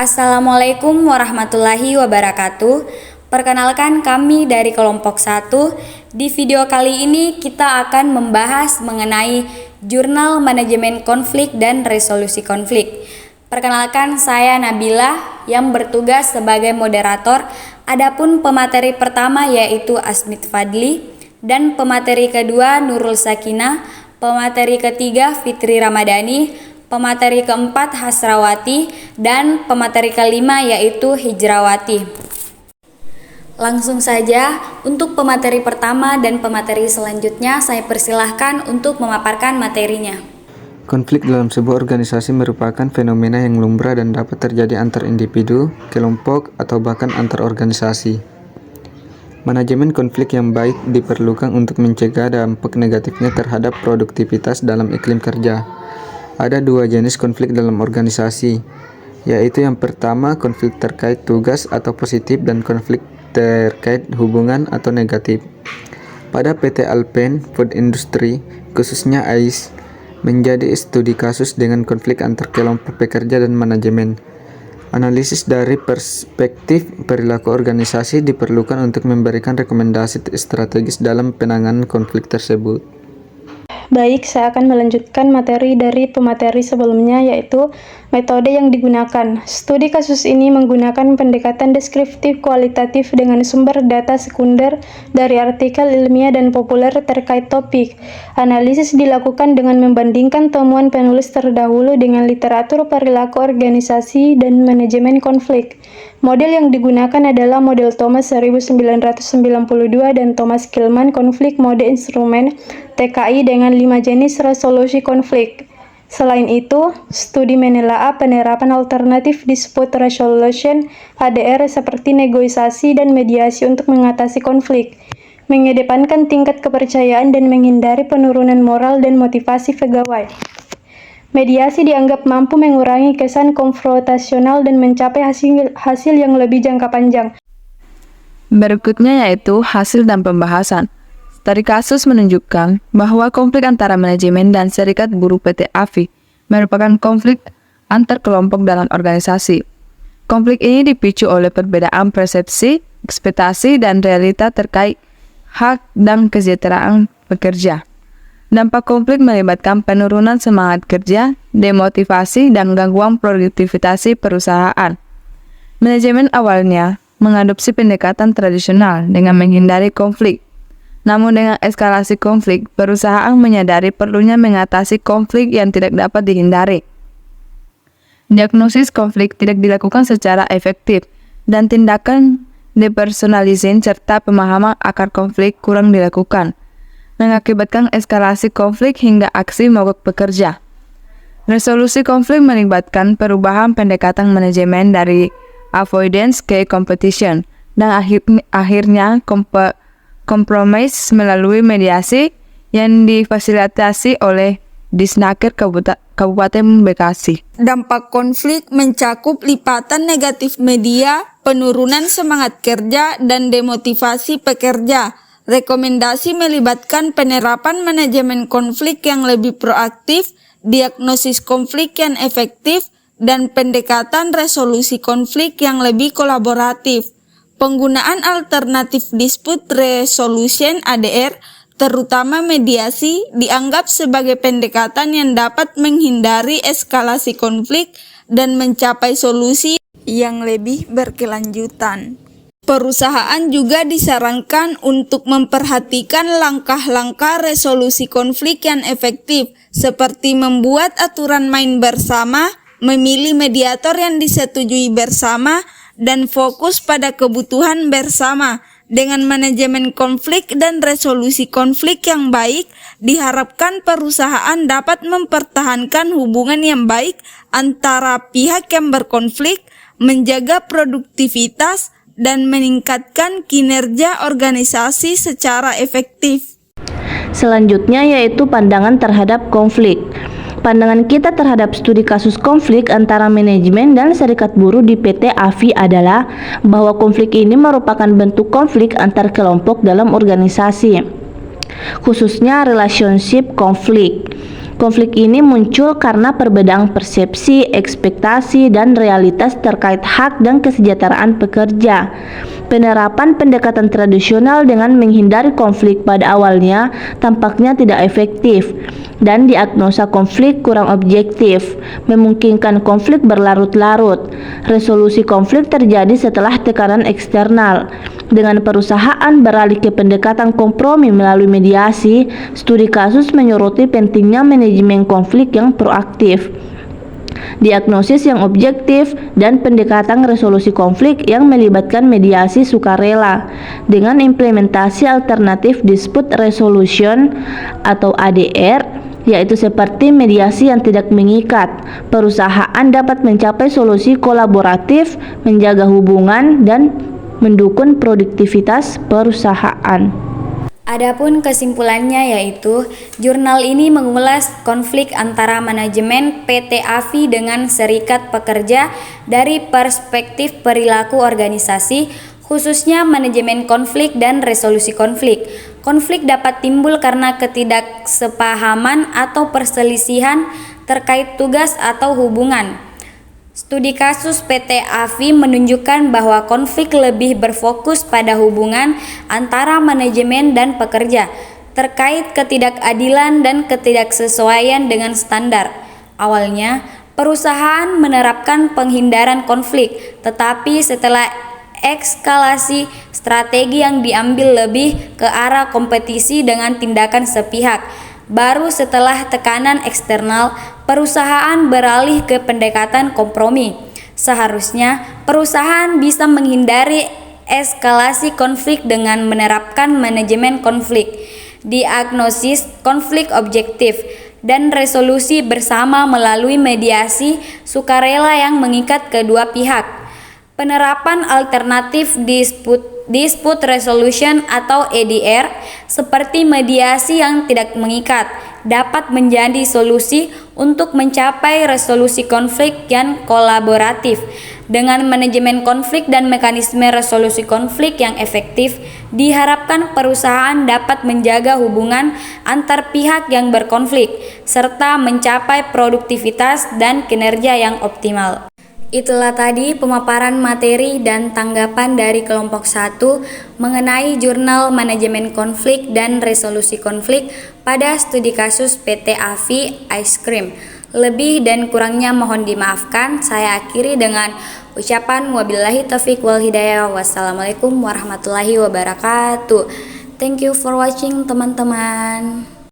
Assalamualaikum warahmatullahi wabarakatuh. Perkenalkan kami dari kelompok 1. Di video kali ini kita akan membahas mengenai Jurnal Manajemen Konflik dan Resolusi Konflik. Perkenalkan, saya Nabila yang bertugas sebagai moderator. Adapun pemateri pertama yaitu Asmit Fadli dan pemateri kedua Nurul Sakinah, pemateri ketiga Fitri Ramadhani, pemateri keempat Hasrawati, dan pemateri kelima yaitu Hijrawati. Langsung saja, untuk pemateri pertama dan pemateri selanjutnya saya persilahkan untuk memaparkan materinya. Konflik dalam sebuah organisasi merupakan fenomena yang lumrah dan dapat terjadi antar individu, kelompok, atau bahkan antar organisasi. Manajemen konflik yang baik diperlukan untuk mencegah dampak negatifnya terhadap produktivitas dalam iklim kerja. Ada dua jenis konflik dalam organisasi, yaitu yang pertama konflik terkait tugas atau positif dan konflik terkait hubungan atau negatif. Pada PT Alpen Food Industry, khususnya AIS, menjadi studi kasus dengan konflik antar kelompok pekerja dan manajemen. Analisis dari perspektif perilaku organisasi diperlukan untuk memberikan rekomendasi strategis dalam penanganan konflik tersebut. Baik, saya akan melanjutkan materi dari pemateri sebelumnya, yaitu metode yang digunakan. Studi kasus ini menggunakan pendekatan deskriptif kualitatif dengan sumber data sekunder dari artikel ilmiah dan populer terkait topik. Analisis dilakukan dengan membandingkan temuan penulis terdahulu dengan literatur perilaku organisasi dan manajemen konflik. Model yang digunakan adalah model Thomas 1992 dan Thomas Kilmann konflik mode instrumen TKI dengan 5 jenis resolusi konflik. Selain itu, studi menelaah penerapan alternatif dispute resolution (ADR) seperti negosiasi dan mediasi untuk mengatasi konflik, mengedepankan tingkat kepercayaan dan menghindari penurunan moral dan motivasi pegawai. Mediasi dianggap mampu mengurangi kesan konfrontasional dan mencapai hasil yang lebih jangka panjang. Berikutnya yaitu hasil dan pembahasan. Studi kasus menunjukkan bahwa konflik antara manajemen dan serikat buruh PT AFI merupakan konflik antar kelompok dalam organisasi. Konflik ini dipicu oleh perbedaan persepsi, ekspektasi, dan realita terkait hak dan kesejahteraan pekerja. Dampak konflik melibatkan penurunan semangat kerja, demotivasi, dan gangguan produktivitas perusahaan. Manajemen awalnya mengadopsi pendekatan tradisional dengan menghindari konflik. Namun dengan eskalasi konflik, perusahaan menyadari perlunya mengatasi konflik yang tidak dapat dihindari. Diagnosis konflik tidak dilakukan secara efektif, dan tindakan depersonalisasi serta pemahaman akar konflik kurang dilakukan, mengakibatkan eskalasi konflik hingga aksi mogok pekerja. Resolusi konflik melibatkan perubahan pendekatan manajemen dari avoidance ke competition, dan akhirnya kompromis melalui mediasi yang difasilitasi oleh Disnaker Kabupaten Bekasi. Dampak konflik mencakup lipatan negatif media, penurunan semangat kerja, dan demotivasi pekerja. Rekomendasi melibatkan penerapan manajemen konflik yang lebih proaktif, diagnosis konflik yang efektif, dan pendekatan resolusi konflik yang lebih kolaboratif. Penggunaan alternatif dispute resolution (ADR), terutama mediasi, dianggap sebagai pendekatan yang dapat menghindari eskalasi konflik dan mencapai solusi yang lebih berkelanjutan. Perusahaan juga disarankan untuk memperhatikan langkah-langkah resolusi konflik yang efektif, seperti membuat aturan main bersama, memilih mediator yang disetujui bersama, dan fokus pada kebutuhan bersama. Dengan manajemen konflik dan resolusi konflik yang baik, diharapkan perusahaan dapat mempertahankan hubungan yang baik antara pihak yang berkonflik, menjaga produktivitas, dan meningkatkan kinerja organisasi secara efektif. Selanjutnya yaitu pandangan terhadap konflik. Pandangan kita terhadap studi kasus konflik antara manajemen dan serikat buruh di PT AFI adalah bahwa konflik ini merupakan bentuk konflik antar kelompok dalam organisasi, khususnya relationship konflik. Konflik ini muncul karena perbedaan persepsi, ekspektasi, dan realitas terkait hak dan kesejahteraan pekerja. Penerapan pendekatan tradisional dengan menghindari konflik pada awalnya tampaknya tidak efektif, dan diagnosa konflik kurang objektif, memungkinkan konflik berlarut-larut. Resolusi konflik terjadi setelah tekanan eksternal. Dengan perusahaan beralih ke pendekatan kompromi melalui mediasi, studi kasus menyoroti pentingnya manajemen konflik yang proaktif, diagnosis yang objektif, dan pendekatan resolusi konflik yang melibatkan mediasi sukarela. Dengan implementasi alternatif dispute resolution atau ADR, yaitu seperti mediasi yang tidak mengikat, perusahaan dapat mencapai solusi kolaboratif, menjaga hubungan, dan mendukung produktivitas perusahaan. Adapun kesimpulannya yaitu, jurnal ini mengulas konflik antara manajemen PT AFI dengan serikat pekerja dari perspektif perilaku organisasi, khususnya manajemen konflik dan resolusi konflik. Konflik dapat timbul karena ketidaksepahaman atau perselisihan terkait tugas atau hubungan. Studi kasus PT AFI menunjukkan bahwa konflik lebih berfokus pada hubungan antara manajemen dan pekerja, terkait ketidakadilan dan ketidaksesuaian dengan standar. Awalnya, perusahaan menerapkan penghindaran konflik, tetapi setelah eskalasi, strategi yang diambil lebih ke arah kompetisi dengan tindakan sepihak. Baru setelah tekanan eksternal, perusahaan beralih ke pendekatan kompromi. Seharusnya, perusahaan bisa menghindari eskalasi konflik dengan menerapkan manajemen konflik, diagnosis konflik objektif, dan resolusi bersama melalui mediasi sukarela yang mengikat kedua pihak. Penerapan alternatif dispute resolution atau EDR seperti mediasi yang tidak mengikat dapat menjadi solusi untuk mencapai resolusi konflik yang kolaboratif. Dengan manajemen konflik dan mekanisme resolusi konflik yang efektif, diharapkan perusahaan dapat menjaga hubungan antar pihak yang berkonflik serta mencapai produktivitas dan kinerja yang optimal. Itulah tadi pemaparan materi dan tanggapan dari kelompok 1 mengenai jurnal manajemen konflik dan resolusi konflik pada studi kasus PT AFI Ice Cream. Lebih dan kurangnya mohon dimaafkan. Saya akhiri dengan ucapan wabillahi taufiq wal hidayah. Wassalamualaikum warahmatullahi wabarakatuh. Thank you for watching teman-teman.